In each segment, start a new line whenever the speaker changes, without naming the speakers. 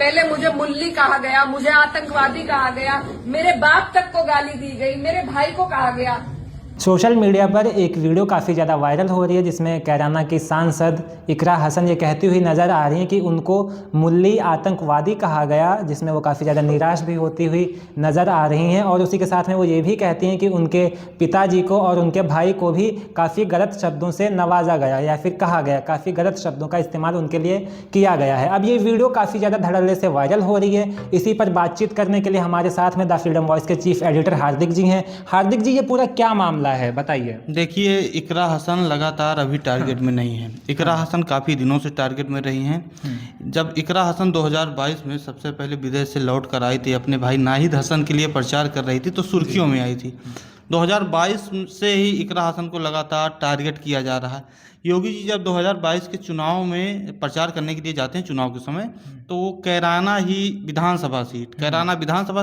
पहले मुझे मुल्ली कहा गया, मुझे आतंकवादी कहा गया, मेरे बाप तक को गाली दी गई, मेरे भाई को कहा गया।
सोशल मीडिया पर एक वीडियो काफ़ी ज़्यादा वायरल हो रही है जिसमें कैराना की सांसद इकरा हसन ये कहती हुई नज़र आ रही हैं कि उनको मुल्ली आतंकवादी कहा गया, जिसमें वो काफ़ी ज़्यादा निराश भी होती हुई नज़र आ रही हैं। और उसी के साथ में वो ये भी कहती हैं कि उनके पिताजी को और उनके भाई को भी काफ़ी गलत शब्दों से नवाजा गया या फिर कहा गया, काफ़ी गलत शब्दों का इस्तेमाल उनके लिए किया गया है। अब ये वीडियो काफ़ी ज़्यादा धड़ल्ले से वायरल हो रही है। इसी पर बातचीत करने के लिए हमारे साथ में द फ्रीडम वॉइस के चीफ एडिटर हार्दिक जी हैं। हार्दिक जी, ये पूरा क्या मामला है, बताइए।
देखिए, इकरा हसन लगातार अभी टारगेट में नहीं है। इकरा हसन काफ़ी दिनों से टारगेट में रही हैं। जब इकरा हसन 2022 में सबसे पहले विदेश से लौट कर आई थी, अपने भाई नाहिद हसन के लिए प्रचार कर रही थी, तो सुर्खियों में आई थी। 2022 से ही इकरा हसन को लगातार टारगेट किया जा रहा है। योगी जी जब 2022 के चुनाव में प्रचार करने के लिए जाते हैं, चुनाव के समय, तो वो कैराना विधानसभा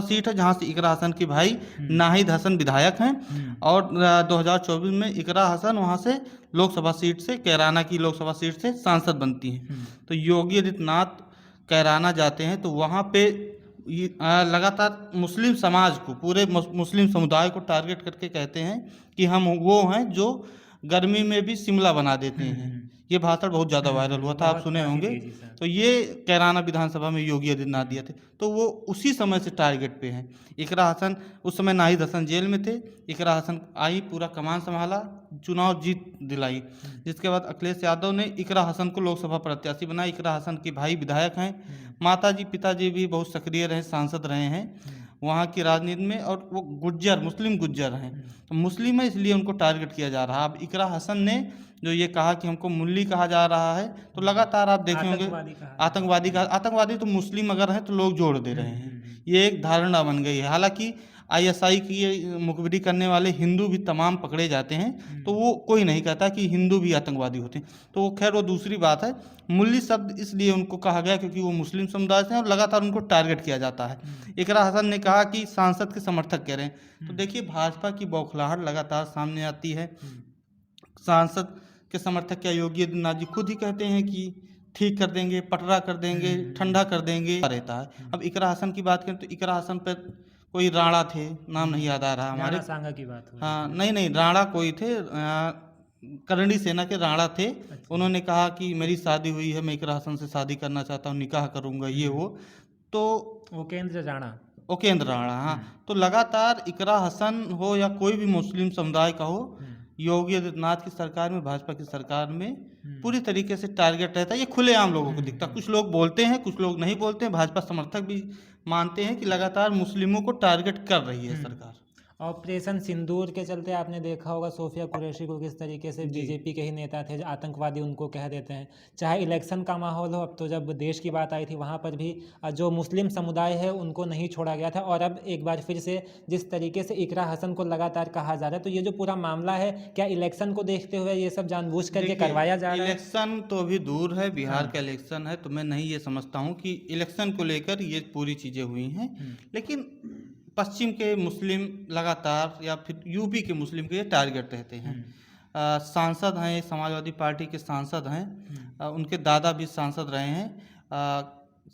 सीट है जहां से इकरा हसन के भाई नाहिद हसन विधायक हैं। और 2024 में इकरा हसन वहां से लोकसभा सीट से, कैराना की लोकसभा सीट से सांसद बनती हैं। तो योगी आदित्यनाथ कैराना जाते हैं तो वहाँ पे लगातार मुस्लिम समाज को, पूरे मुस्लिम समुदाय को टारगेट करके कहते हैं कि हम वो हैं जो गर्मी में भी शिमला बना देते हैं। ये भाषण बहुत ज़्यादा वायरल हुआ था, आप सुने होंगे। तो ये कैराना विधानसभा में योगी आदित्यनाथ दिए थे, तो वो उसी समय से टारगेट पे हैं। इकरा हसन, उस समय नाहिद हसन जेल में थे, इकरा हसन आई, पूरा कमान संभाला, चुनाव जीत दिलाई। जिसके बाद अखिलेश यादव ने इकरा हसन को लोकसभा प्रत्याशी बनाया। इकरा हसन के भाई विधायक हैं, माताजी पिताजी भी बहुत सक्रिय रहे, सांसद रहे हैं वहाँ की राजनीति में। और वो मुस्लिम गुज्जर हैं, तो मुस्लिम है इसलिए उनको टारगेट किया जा रहा है। अब इकरा हसन ने जो ये कहा कि हमको मुल्ली कहा जा रहा है, तो लगातार आप देखे होंगे आतंकवादी तो मुस्लिम अगर हैं तो लोग जोड़ दे रहे हैं। ये एक धारणा बन गई है। हालांकि आईएसआई की ये मुखबिरी करने वाले हिंदू भी तमाम पकड़े जाते हैं, तो वो कोई नहीं कहता कि हिंदू भी आतंकवादी होते हैं। तो वो खैर वो दूसरी बात है। मुल्ली शब्द इसलिए उनको कहा गया क्योंकि वो मुस्लिम समुदाय से हैं और लगातार उनको टारगेट किया जाता है। इकरा हसन ने कहा कि सांसद के समर्थक कह रहे हैं, तो देखिए भाजपा की बौखलाहट लगातार सामने आती है। सांसद के समर्थक क्या, योगी आदित्यनाथ जी खुद ही कहते हैं कि ठीक कर देंगे, पटरा कर देंगे, ठंडा कर देंगे रहता है। अब इकरा हसन की बात करें तो इकरा हसन पर कोई राणा थे, नाम नहीं याद आ रहा हमारे,
सांगा की बात हो,
हाँ नहीं राणा कोई थे, करणी सेना के राणा थे। उन्होंने कहा कि मेरी शादी हुई है, मैं इकरा हसन से शादी करना चाहता हूँ, निकाह करूँगा, ये वो। तो उपेंद्र राणा, हाँ। तो लगातार इकरा हसन हो या कोई भी मुस्लिम समुदाय का हो, योगी आदित्यनाथ की सरकार में, भाजपा की सरकार में पूरी तरीके से टारगेट रहता है। ये खुलेआम लोगों को दिखता है। कुछ लोग बोलते हैं, कुछ लोग नहीं बोलते हैं। भाजपा समर्थक भी मानते हैं कि लगातार मुस्लिमों को टारगेट कर रही है सरकार।
ऑपरेशन सिंदूर के चलते आपने देखा होगा सोफिया कुरैशी को किस तरीके से बीजेपी के ही नेता थे आतंकवादी उनको कह देते हैं। चाहे इलेक्शन का माहौल हो, अब तो जब देश की बात आई थी वहाँ पर भी जो मुस्लिम समुदाय है उनको नहीं छोड़ा गया था। और अब एक बार फिर से जिस तरीके से इकरा हसन को लगातार कहा जा रहा है, तो ये जो पूरा मामला है, क्या इलेक्शन को देखते हुए ये सब जानबूझ करके करवाया जा रहा है?
इलेक्शन तो अभी दूर है, बिहार का इलेक्शन है, तो मैं नहीं ये समझता हूँ कि इलेक्शन को लेकर ये पूरी चीज़ें हुई हैं। लेकिन पश्चिम के मुस्लिम लगातार, या फिर यूपी के मुस्लिम के ये टारगेट रहते हैं। सांसद हैं, समाजवादी पार्टी के सांसद हैं, उनके दादा भी सांसद रहे हैं,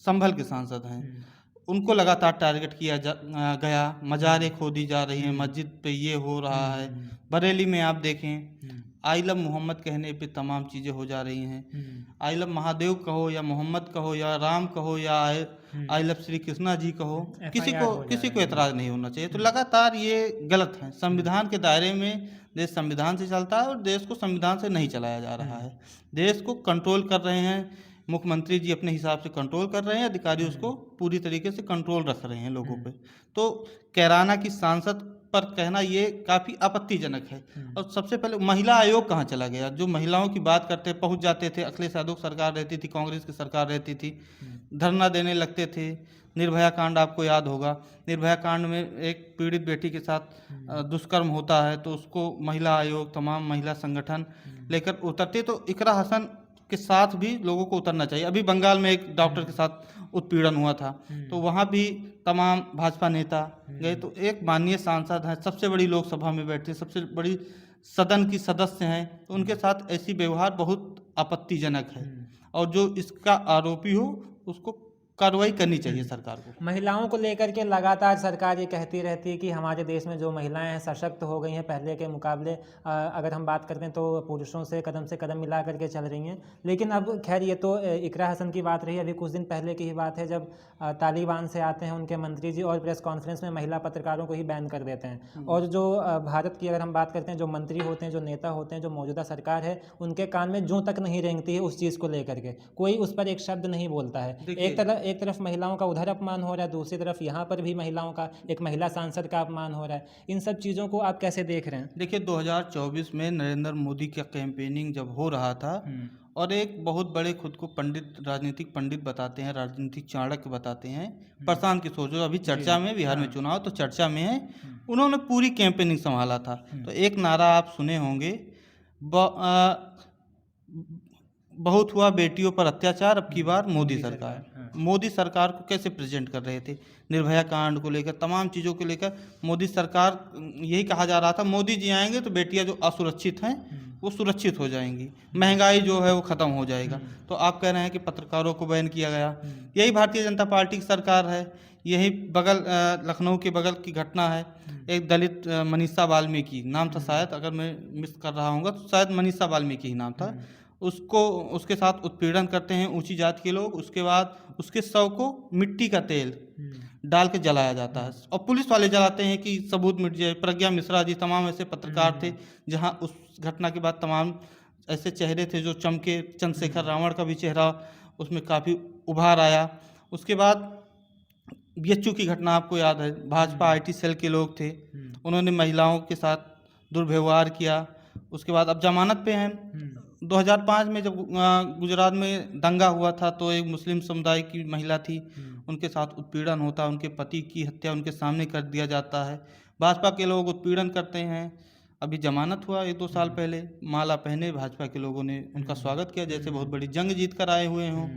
संभल के सांसद हैं, उनको लगातार टारगेट किया गया। मज़ारें खोदी जा रही हैं, मस्जिद पे ये हो रहा है। बरेली में आप देखें, आई लव मोहम्मद कहने पे तमाम चीज़ें हो जा रही हैं। आई लव महादेव कहो या मोहम्मद कहो या राम कहो या आई लव श्री कृष्णा जी कहो, किसी को एतराज़ नहीं होना चाहिए। तो लगातार ये गलत है। संविधान के दायरे में देश संविधान से चलता है और देश को संविधान से नहीं चलाया जा रहा है। देश को कंट्रोल कर रहे हैं मुख्यमंत्री जी, अपने हिसाब से कंट्रोल कर रहे हैं, अधिकारी उसको पूरी तरीके से कंट्रोल रख रहे हैं लोगों पे। तो कैराना की सांसद पर कहना ये काफ़ी आपत्तिजनक है। और सबसे पहले महिला आयोग कहाँ चला गया? जो महिलाओं की बात करते पहुँच जाते थे, अखिलेश यादव सरकार रहती थी, कांग्रेस की सरकार रहती थी, धरना देने लगते थे। निर्भया कांड आपको याद होगा, निर्भया कांड में एक पीड़ित बेटी के साथ दुष्कर्म होता है, तो उसको महिला आयोग, तमाम महिला संगठन लेकर उतरते। तो इकरा हसन के साथ भी लोगों को उतरना चाहिए। अभी बंगाल में एक डॉक्टर के साथ उत्पीड़न हुआ था, तो वहाँ भी तमाम भाजपा नेता गए। तो एक माननीय सांसद हैं, सबसे बड़ी लोकसभा में बैठते, सबसे बड़ी सदन की सदस्य हैं, तो उनके साथ ऐसी व्यवहार बहुत आपत्तिजनक है। और जो इसका आरोपी हो उसको कार्रवाई करनी चाहिए सरकार को।
महिलाओं को लेकर के लगातार सरकार ये कहती रहती है कि हमारे देश में जो महिलाएं हैं सशक्त हो गई हैं, पहले के मुकाबले अगर हम बात करते हैं तो पुरुषों से कदम मिला करके चल रही हैं। लेकिन अब खैर ये तो इकरा हसन की बात रही। अभी कुछ दिन पहले की ही बात है जब तालिबान से आते हैं उनके मंत्री जी और प्रेस कॉन्फ्रेंस में महिला पत्रकारों को ही बैन कर देते हैं। और जो भारत की अगर हम बात करते हैं, जो मंत्री होते हैं, जो नेता होते हैं, जो मौजूदा सरकार है, उनके कान में जूं तक नहीं रेंगती है उस चीज़ को लेकर के, कोई उस पर एक शब्द नहीं बोलता है। एक तरफ महिलाओं का उधर अपमान हो रहा है, दूसरी तरफ यहाँ पर भी महिलाओं का, एक महिला सांसद का अपमान हो रहा है। इन सब चीज़ों को आप कैसे देख रहे हैं?
देखिए 2024 में नरेंद्र मोदी का कैंपेनिंग जब हो रहा था और एक बहुत बड़े खुद को पंडित, राजनीतिक पंडित बताते हैं, राजनीतिक चाणक्य बताते हैं, प्रशांत किशोर जो अभी चर्चा में, बिहार में चुनाव तो चर्चा में है, उन्होंने पूरी कैंपेनिंग संभाला था। तो एक नारा आप सुने होंगे, बहुत हुआ बेटियों पर अत्याचार, अब की बार मोदी सरकार। मोदी सरकार को कैसे प्रेजेंट कर रहे थे? निर्भया कांड को लेकर, तमाम चीज़ों को लेकर मोदी सरकार, यही कहा जा रहा था मोदी जी आएंगे तो बेटियां जो असुरक्षित हैं वो सुरक्षित हो जाएंगी, महंगाई जो है वो ख़त्म हो जाएगा। तो आप कह रहे हैं कि पत्रकारों को बैन किया गया। यही भारतीय जनता पार्टी की सरकार है। यही बगल लखनऊ के बगल की घटना है। एक दलित मनीषा वाल्मीकि नाम था शायद, अगर मैं मिस कर रहा हूँगा तो शायद मनीषा वाल्मीकि ही नाम था। उसके साथ उत्पीड़न करते हैं ऊंची जाति के लोग। उसके बाद उसके शव को मिट्टी का तेल डाल के जलाया जाता है और पुलिस वाले जलाते हैं कि सबूत मिट जाए। प्रज्ञा मिश्रा जी, तमाम ऐसे पत्रकार थे जहां उस घटना के बाद तमाम ऐसे चेहरे थे जो चमके। चंद्रशेखर रावण का भी चेहरा उसमें काफ़ी उभार आया। उसके बाद बीएचयू की घटना आपको याद है, भाजपा आईटी सेल के लोग थे, उन्होंने महिलाओं के साथ दुर्व्यवहार किया। उसके बाद अब जमानत पे हैं। 2005 में जब गुजरात में दंगा हुआ था तो एक मुस्लिम समुदाय की महिला थी, उनके साथ उत्पीड़न होता, उनके पति की हत्या उनके सामने कर दिया जाता है। भाजपा के लोग उत्पीड़न करते हैं। अभी जमानत हुआ 1-2 साल पहले, माला पहने भाजपा के लोगों ने उनका स्वागत किया जैसे बहुत बड़ी जंग जीत कर आए हुए हों।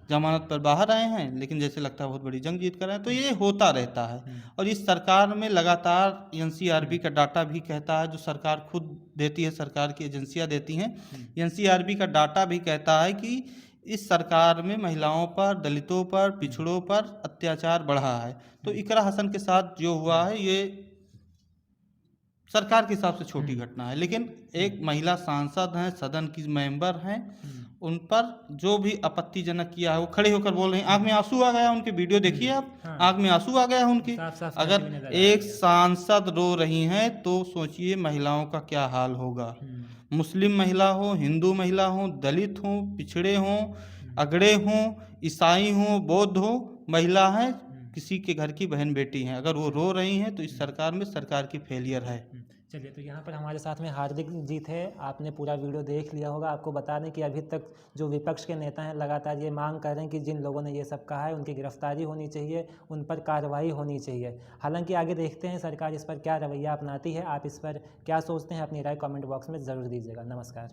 जमानत पर बाहर आए हैं लेकिन जैसे लगता है बहुत बड़ी जंग जीत कर आए। तो ये होता रहता है। और इस सरकार में लगातार एनसीआरबी का डाटा भी कहता है, जो सरकार खुद देती है, सरकार की एजेंसियां देती हैं, एनसीआरबी का डाटा भी कहता है कि इस सरकार में महिलाओं पर, दलितों पर, पिछड़ों पर अत्याचार बढ़ा है। तो इकरा हसन के साथ जो हुआ है ये सरकार के हिसाब से छोटी घटना है, लेकिन एक महिला सांसद हैं, सदन की मेंबर हैं, उन पर जो भी आपत्तिजनक किया है वो खड़े होकर बोल रहे हैं। आंख में आंसू आ गया, उनकी वीडियो देखिए आप, आंख में आंसू आ गया है उनकी। अगर एक सांसद रो रही हैं तो सोचिए महिलाओं का क्या हाल होगा। मुस्लिम महिला हो, हिंदू महिला हो, दलित हो, पिछड़े हों, अगड़े हों, ईसाई हों, बौद्ध हो, महिला हैं, किसी के घर की बहन बेटी हैं, अगर वो रो रही हैं तो इस सरकार में सरकार की फेलियर है।
चलिए, तो यहाँ पर हमारे साथ में हार्दिक जी थे। आपने पूरा वीडियो देख लिया होगा। आपको बता दें कि अभी तक जो विपक्ष के नेता हैं लगातार ये मांग कर रहे हैं कि जिन लोगों ने ये सब कहा है उनकी गिरफ्तारी होनी चाहिए, उन पर कार्रवाई होनी चाहिए। हालांकि आगे देखते हैं सरकार इस पर क्या रवैया अपनाती है। आप इस पर क्या सोचते हैं, अपनी राय कमेंट बॉक्स में ज़रूर दीजिएगा। नमस्कार।